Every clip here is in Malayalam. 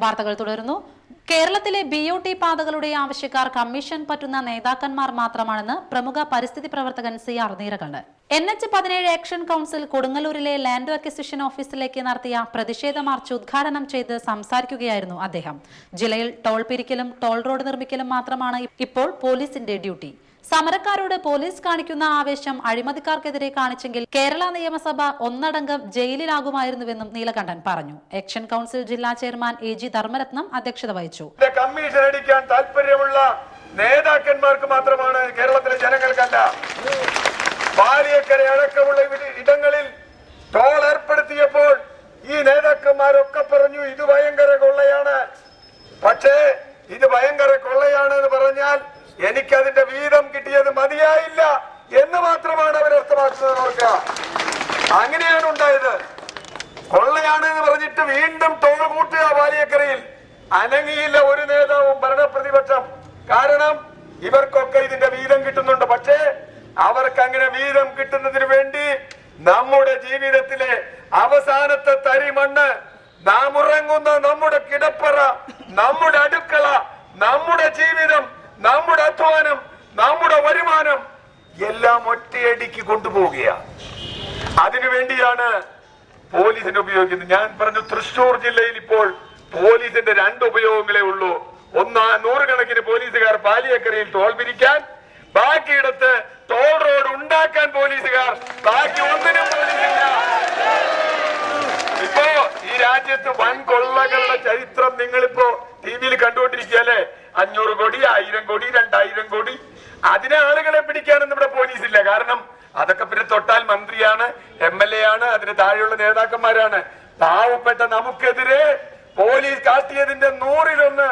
വാർത്തകൾ തുടരുന്നു. കേരളത്തിലെ BOT പാതകളുടെ ആവശ്യക്കാർ കമ്മീഷൻ പറ്റുന്ന നേതാക്കന്മാർ മാത്രമാണെന്ന് പ്രമുഖ പരിസ്ഥിതി പ്രവർത്തകൻ CR Neelakandan. NH-17 action council കൊടുങ്ങല്ലൂരിലെ ലാൻഡ് അക്വിസിഷൻ ഓഫീസിലേക്ക് നടത്തിയ പ്രതിഷേധ മാർച്ച് ഉദ്ഘാടനം ചെയ്ത് സംസാരിക്കുകയായിരുന്നു അദ്ദേഹം. ജില്ലയിൽ ടോൾ പിരിക്കലും ടോൾ റോഡ് നിർമ്മിക്കലും മാത്രമാണ് ഇപ്പോൾ പോലീസിന്റെ ഡ്യൂട്ടി. സമരക്കാരോട് പോലീസ് കാണിക്കുന്ന ആവേശം അഴിമതിക്കാർക്കെതിരെ കാണിച്ചെങ്കിൽ കേരള നിയമസഭ ഒന്നടങ്കം ജയിലിലാകുമായിരുന്നുവെന്നും നീലകണ്ഠൻ പറഞ്ഞു. ആക്ഷൻ കൗൺസിൽ ജില്ലാ ചെയർമാൻ AG ധർമ്മരത്നം അധ്യക്ഷത വഹിച്ചു. കമ്മീഷൻ അടിക്കാൻ താല്പര്യമുള്ള നേതാക്കന്മാർക്ക് മാത്രമാണ്, കേരളത്തിലെ ജനങ്ങൾക്കല്ല. പാലിയക്കര അടക്കമുള്ള ഇടങ്ങളിൽ ടോൾ ഏർപ്പെടുത്തിയപ്പോൾ ഈ നേതാക്കന്മാരൊക്കെ പറഞ്ഞു ഇത് ഭയങ്കര കൊള്ളയാണ്. പക്ഷേ ഇത് ഭയങ്കര കൊള്ളയാണ് എന്ന് പറഞ്ഞാൽ എനിക്കതിന്റെ വീതം കിട്ടിയത് മതിയായില്ല എന്ന് മാത്രമാണ് അവർ അർത്ഥമാക്കുന്നത്. ഓർക്കുക, അങ്ങനെയാണ് ഉണ്ടായത്. കൊള്ളയാണ് എന്ന് പറഞ്ഞിട്ട് വീണ്ടും ടോൾ കൂട്ടുക. പാലിയക്കരയിൽ അനങ്ങിയില്ല ഒരു നേതാവും, ഭരണപ്രതിപക്ഷം. കാരണം ഇവർക്കൊക്കെ ഇതിന്റെ വീതം കിട്ടുന്നുണ്ട്. പക്ഷേ അവർക്ക് അങ്ങനെ വീതം കിട്ടുന്നതിന് വേണ്ടി നമ്മുടെ ജീവിതത്തിലെ അവസാനത്തെ തരിമണ്ണ്, നാം ഉറങ്ങുന്ന നമ്മുടെ കിടപ്പറ, നമ്മുടെ അടുക്കള, നമ്മുടെ ജീവിതം, നമ്മുടെ അധ്വാനം, നമ്മുടെ വരുമാനം എല്ലാം ഒറ്റയടിക്ക് കൊണ്ടുപോവുകയാണ്. അതിനുവേണ്ടിയാണ് പോലീസിനെ ഉപയോഗിക്കുന്നത്. ഞാൻ പറഞ്ഞു, തൃശൂർ ജില്ലയിൽ ഇപ്പോൾ പോലീസിന്റെ 2 ഉപയോഗങ്ങളേ ഉള്ളൂ. ഒന്ന്, 100 കണക്കിന് പോലീസുകാർ പാലിയക്കരയിൽ ടോൾ പിരിക്കാൻ, ബാക്കിയിടത്ത് ടോൾ റോഡ് ഉണ്ടാക്കാൻ പോലീസുകാർ, ബാക്കി ഒന്നിനും പോലീസില്ല. ഇപ്പോ ഈ രാജ്യത്ത് വൻ കൊള്ളകളുടെ ചരിത്രം നിങ്ങളിപ്പോ TV-യിൽ കണ്ടുകൊണ്ടിരിക്കുകയല്ലേ. 500 കോടി, 1000 കോടി, 2000 കോടി. അതിനെ ആളുകളെ പിടിക്കാനൊന്നും ഇവിടെ പോലീസില്ല. കാരണം അതൊക്കെ പിന്നെ തൊട്ടാൽ മന്ത്രിയാണ്, MLA ആണ്, അതിന് താഴെയുള്ള നേതാക്കന്മാരാണ്. പാവപ്പെട്ട നമുക്കെതിരെ പോലീസ് കാട്ടിയതിന്റെ 100-1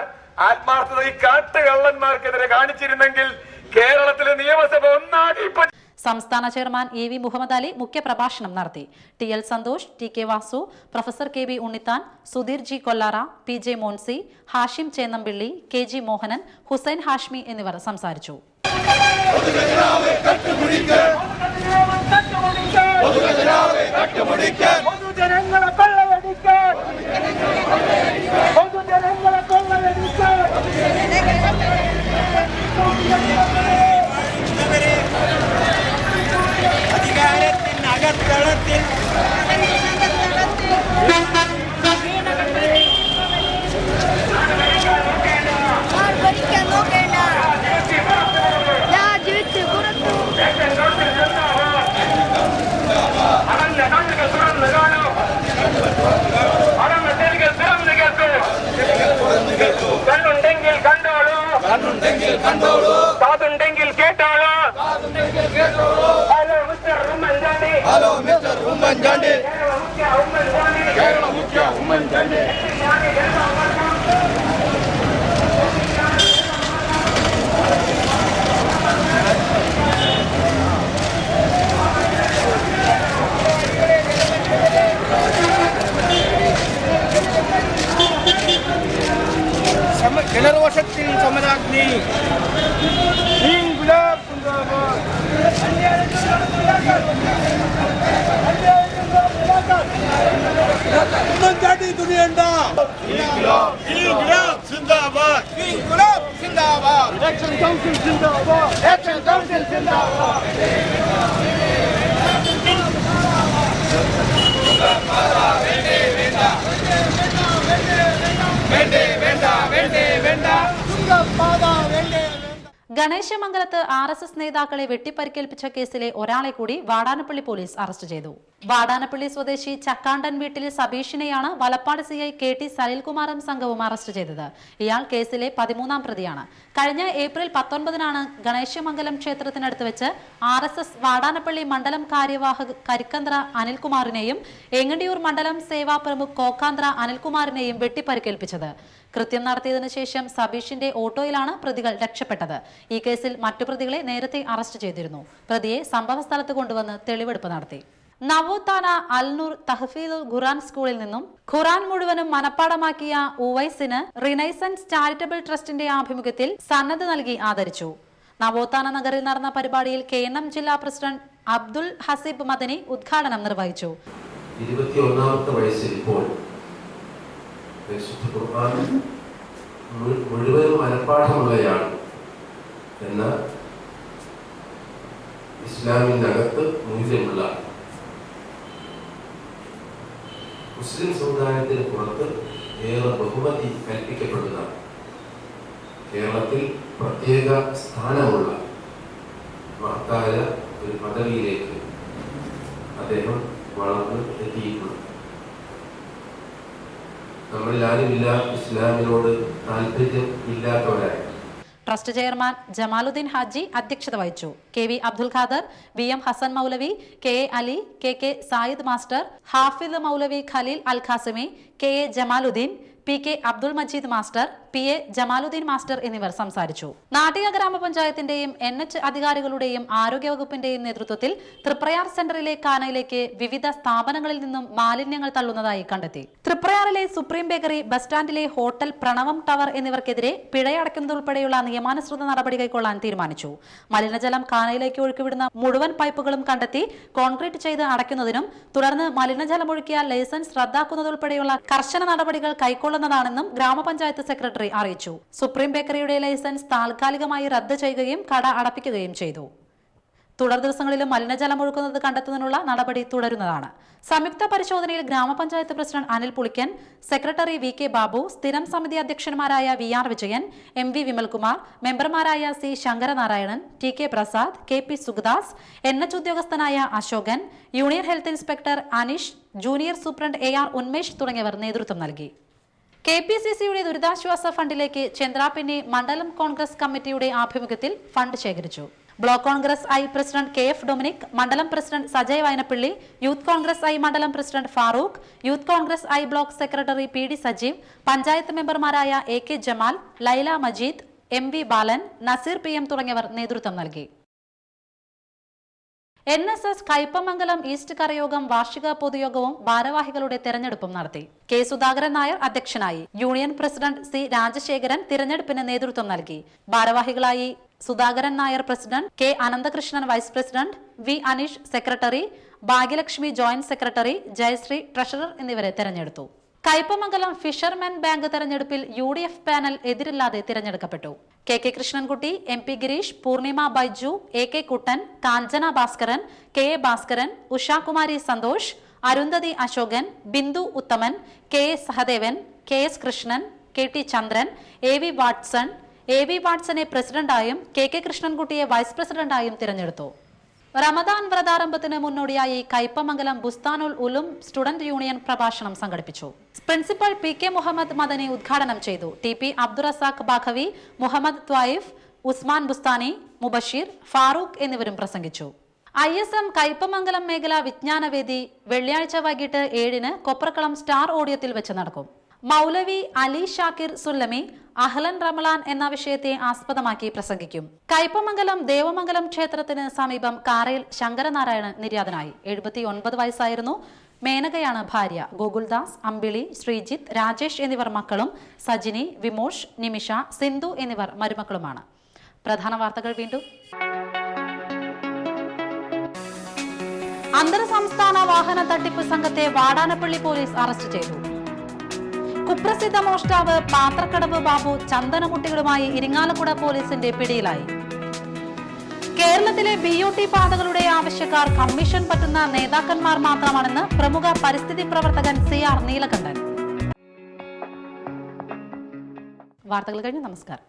ആത്മാർത്ഥത ഈ കാട്ടുകള്ളന്മാർക്കെതിരെ കാണിച്ചിരുന്നെങ്കിൽ കേരളത്തിലെ നിയമസഭ ഒന്നാകെ ഇപ്പൊ. സംസ്ഥാന ചെയർമാൻ EV മുഹമ്മദ് അലി മുഖ്യപ്രഭാഷണം നടത്തി. TL Santhosh, TK Vasu, professor KB Unnithan, Sudheer G Kollara, PJ Moncy, Hashim Chennampilly, KG Mohanan, Hussain Hashmi എന്നിവർ സംസാരിച്ചു. കാതുണ്ടെങ്കിൽ കേട്ടോളൂ. Hello mister Oommen Chandy. കേരള മുഖ്യ ഉമ്മൻചാണ്ടി. ജനരോഷത്തിൽ സമരാഗ്നി. ഉമ്മൻചാണ്ടി തുണിയണ്ട. ആക്ഷൻ കൗൺസിൽ സിന്ദാബാദ്. ആക്ഷൻ കൗൺസിൽ സിന്ദാബാദ്. ഗണേശമംഗലത്ത് RSS നേതാക്കളെ വെട്ടിപ്പരിക്കേൽപ്പിച്ച കേസിലെ ഒരാളെ കൂടി വാടാനപ്പള്ളി പോലീസ് അറസ്റ്റ് ചെയ്തു. വാടാനപ്പള്ളി സ്വദേശി ചക്കാണ്ടൻ വീട്ടിൽ സബീഷിനെയാണ് വലപ്പാട് CI KT സലിൽകുമാറും സംഘവും അറസ്റ്റ് ചെയ്തത്. ഇയാൾ കേസിലെ 13ാം പ്രതിയാണ്. കഴിഞ്ഞ ഏപ്രിൽ 19-നാണ് ഗണേശമംഗലം ക്ഷേത്രത്തിനടുത്ത് വെച്ച് RSS വാടാനപ്പള്ളി മണ്ഡലം കാര്യവാഹക് കരിക്കന്ത്ര അനിൽകുമാറിനെയും എങ്ങണ്ടിയൂർ മണ്ഡലം സേവാ പ്രമുഖ് കോക്കാന്ത്ര അനിൽകുമാറിനെയും വെട്ടിപ്പരിക്കേൽപ്പിച്ചത്. കൃത്യം നടത്തിയതിനു ശേഷം സബീഷിന്റെ ഓട്ടോയിലാണ് പ്രതികൾ രക്ഷപ്പെട്ടത്. ഈ കേസിൽ മറ്റു പ്രതികളെ നേരത്തെ അറസ്റ്റ് ചെയ്തിരുന്നു. പ്രതിയെ സംഭവസ്ഥലത്ത് കൊണ്ടുവന്ന് തെളിവെടുപ്പ് നടത്തി. നവോത്ഥാന അൽനൂർ തഹ്ഫീദുൽ ഖുറാൻ സ്കൂളിൽ നിന്നും ഖുറാൻ മുഴുവനും മനപ്പാടമാക്കിയ ഉവൈസിന് റിനൈസൻസ് ചാരിറ്റബിൾ ട്രസ്റ്റിന്റെ ആഭിമുഖ്യത്തിൽ സന്നദ്ധ നൽകി ആദരിച്ചു. നവോത്ഥാന നഗറിൽ നടന്ന പരിപാടിയിൽ KNM ജില്ലാ പ്രസിഡന്റ് അബ്ദുൽ ഹസീബ് മദനി ഉദ്ഘാടനം നിർവഹിച്ചു. 21ാമത്തെ വയസ്സിൽ ഇപ്പോൾ പരിശുദ്ധ ഖുർആൻ മുഴുവനും മനഃപ്പാഠമുള്ളയാണ് എന്ന ഇസ്ലാമിനകത്ത് മൂല്യമുള്ള മുസ്ലിം സമുദായത്തിന് പുറത്ത് ഏറെ ബഹുമതി കൽപ്പിക്കപ്പെടുന്ന കേരളത്തിൽ പ്രത്യേക സ്ഥാനമുള്ള മഹത്തായ ഒരു പദവിയിലേക്ക് അദ്ദേഹം വളർന്ന് എത്തിയിട്ടുണ്ട്. നമ്മളിൽ ആരുമില്ല ഇസ്ലാമിനോട് താല്പര്യം ഇല്ലാത്തവരായി. ട്രസ്റ്റ് ചെയർമാൻ ജമാലുദ്ദീൻ ഹാജി അധ്യക്ഷത വഹിച്ചു. KV Abdul Khader, VM Hasan Moulavi, KA Ali, KK Sayid master, Hafid Moulavi Khaleel Al Khasimi, KA Jamaluddin, PK Abdul Majeed master, PA Jamaluddin master എന്നിവർ സംസാരിച്ചു. നാട്ടിക ഗ്രാമപഞ്ചായത്തിന്റെയും NH അധികാരികളുടെയും ആരോഗ്യവകുപ്പിന്റെയും നേതൃത്വത്തിൽ തൃപ്രയാർ സെന്ററിലെ കാനയിലേക്ക് വിവിധ സ്ഥാപനങ്ങളിൽ നിന്നും മാലിന്യങ്ങൾ തള്ളുന്നതായി കണ്ടെത്തി. തൃപ്രയാറിലെ സുപ്രീം ബേക്കറി, ബസ് സ്റ്റാൻഡിലെ ഹോട്ടൽ പ്രണവം ടവർ എന്നിവർക്കെതിരെ പിഴയടയ്ക്കുന്നതുൾപ്പെടെയുള്ള നിയമാനുസൃത നടപടി കൈക്കൊള്ളാൻ തീരുമാനിച്ചു. മലിനജലം കാനയിലേക്ക് ഒഴുക്കിവിടുന്ന മുഴുവൻ പൈപ്പുകളും കണ്ടെത്തി കോൺക്രീറ്റ് ചെയ്ത് അടയ്ക്കുന്നതിനും തുടർന്ന് മലിനജലം ഒഴുക്കിയാൽ ലൈസൻസ് റദ്ദാക്കുന്നതുൾപ്പെടെയുള്ള കർശന നടപടികൾ കൈക്കൊള്ളുന്നതാണെന്നും ഗ്രാമപഞ്ചായത്ത് സെക്രട്ടറി അറിയിച്ചു. സുപ്രീം ബേക്കറിയുടെ ലൈസൻസ് താൽക്കാലികമായി റദ്ദ് ചെയ്യുകയും കട അടപ്പിക്കുകയും ചെയ്തു. തുടർ ദിവസങ്ങളിലും മലിനജലം ഒഴുക്കുന്നത് കണ്ടെത്തുന്നതിനുള്ള നടപടി തുടരുന്നതാണ്. സംയുക്ത പരിശോധനയിൽ ഗ്രാമപഞ്ചായത്ത് president Anil Pulickan, secretary VK Babu, സ്ഥിരം സമിതി അധ്യക്ഷന്മാരായ VR വിജയൻ, MV വിമൽകുമാർ, മെമ്പർമാരായ C Sankaranarayanan, TK Prasad, KP Sugadas, NH ഉദ്യോഗസ്ഥനായ Ashokan, union health inspector Aneesh, junior superintendent AR Unmesh തുടങ്ങിയവർ നേതൃത്വം നൽകി. KPCCയുടെ ദുരിതാശ്വാസ ഫണ്ടിലേക്ക് ചന്ദ്രാപിന്നി മണ്ഡലം കോൺഗ്രസ് കമ്മിറ്റിയുടെ ആഭിമുഖ്യത്തിൽ ഫണ്ട് ശേഖരിച്ചു. Block Congress I president KF Dominic, മണ്ഡലം president Sajay Vayanappally, youth Congress I മണ്ഡലം president Farooq, youth Congress I block secretary PD Sajeev, panchayat മെമ്പർമാരായ AK Jamal, Laila Majeed, MV Balan, Nazeer PM തുടങ്ങിയവർ നേതൃത്വം നൽകി. NSS കയ്പമംഗലം ഈസ്റ്റ് കരയോഗം വാർഷിക പൊതുയോഗവും ഭാരവാഹികളുടെ തെരഞ്ഞെടുപ്പും നടത്തി. K സുധാകരൻ നായർ അധ്യക്ഷനായി. യൂണിയൻ പ്രസിഡന്റ് C രാജശേഖരൻ തിരഞ്ഞെടുപ്പിന് നേതൃത്വം നൽകി. ഭാരവാഹികളായി Sudhakaran Nair president, K Ananthakrishnan vice president, V Aneesh secretary, Bhagyalakshmi joint secretary, Jayasree treasurer എന്നിവരെ തെരഞ്ഞെടുത്തു. കയ്പമംഗലം ഫിഷർമാൻ ബാങ്ക് തെരഞ്ഞെടുപ്പിൽ UDF പാനൽ എതിരില്ലാതെ തിരഞ്ഞെടുക്കപ്പെട്ടു. KK Krishnankutty, MP Gireesh, Poornima Baiju, AK Kuttan, Kanchana Bhaskaran, KA Bhaskaran, Ushakumari Santhosh, Arundhathi Asokan, Bindu Uthaman, KA Sahadevan, KS Krishnan, KT Chandran, AV Watson, AV വാട്സനെ പ്രസിഡന്റായും KK കൃഷ്ണൻകുട്ടിയെ വൈസ് പ്രസിഡന്റായും തിരഞ്ഞെടുത്തു. റമദാൻ വ്രതാരംഭത്തിന് മുന്നോടിയായി കയ്പമംഗലം ബുസ്താനുൽ ഉലും സ്റ്റുഡന്റ് യൂണിയൻ പ്രഭാഷണം സംഘടിപ്പിച്ചു. പ്രിൻസിപ്പൽ PK മുഹമ്മദ് മദനി ഉദ്ഘാടനം ചെയ്തു. TP അബ്ദുറസാഖ് ബാഖവി, മുഹമ്മദ് ത്വായിഫ്, ഉസ്മാൻ ബുസ്താനി, മുബഷീർ, ഫാറൂഖ് എന്നിവരും പ്രസംഗിച്ചു. ISM കയ്പമംഗലം മേഖല വിജ്ഞാനവേദി വെള്ളിയാഴ്ച വൈകിട്ട് 7-ന് കൊപ്രക്കളം സ്റ്റാർ ഓഡിയത്തിൽ വെച്ച് നടക്കും. മൗലവി അലി ഷാക്കിർ സുല്ലമി അഹ്ലൻ റമലാൻ എന്ന വിഷയത്തെ ആസ്പദമാക്കി പ്രസംഗിക്കും. കയ്പമംഗലം ദേവമംഗലം ക്ഷേത്രത്തിന് സമീപം കാറയിൽ ശങ്കരനാരായണൻ നിര്യാതനായി. 79 വയസ്സായിരുന്നു. മേനകയാണ് ഭാര്യ. ഗോകുൽദാസ്, അമ്പിളി, ശ്രീജിത്ത്, രാജേഷ് എന്നിവർ മക്കളും, സജിനി, വിമോഷ്, നിമിഷ, സിന്ധു എന്നിവർ മരുമക്കളുമാണ്. പ്രധാന വാർത്തകൾ വീണ്ടും. അന്തർ സംസ്ഥാന വാഹന തട്ടിപ്പ് സംഘത്തെ വാടാനപ്പള്ളി പോലീസ് അറസ്റ്റ് ചെയ്തു. കുപ്രസിദ്ധ മോഷ്ടാവ് പാത്രക്കടവ് ബാബു ചന്ദനമുട്ടികളുമായി ഇരിങ്ങാലക്കുട പോലീസിന്റെ പിടിയിലായി. കേരളത്തിലെ BOT പാതകളുടെ ആവശ്യക്കാർ കമ്മീഷൻ പറ്റുന്ന നേതാക്കന്മാർ മാത്രമാണെന്ന് പ്രമുഖ പരിസ്ഥിതി പ്രവർത്തകൻ CR നീലകണ്ഠൻ. വാർത്തകൾ കഴിഞ്ഞു. നമസ്കാരം.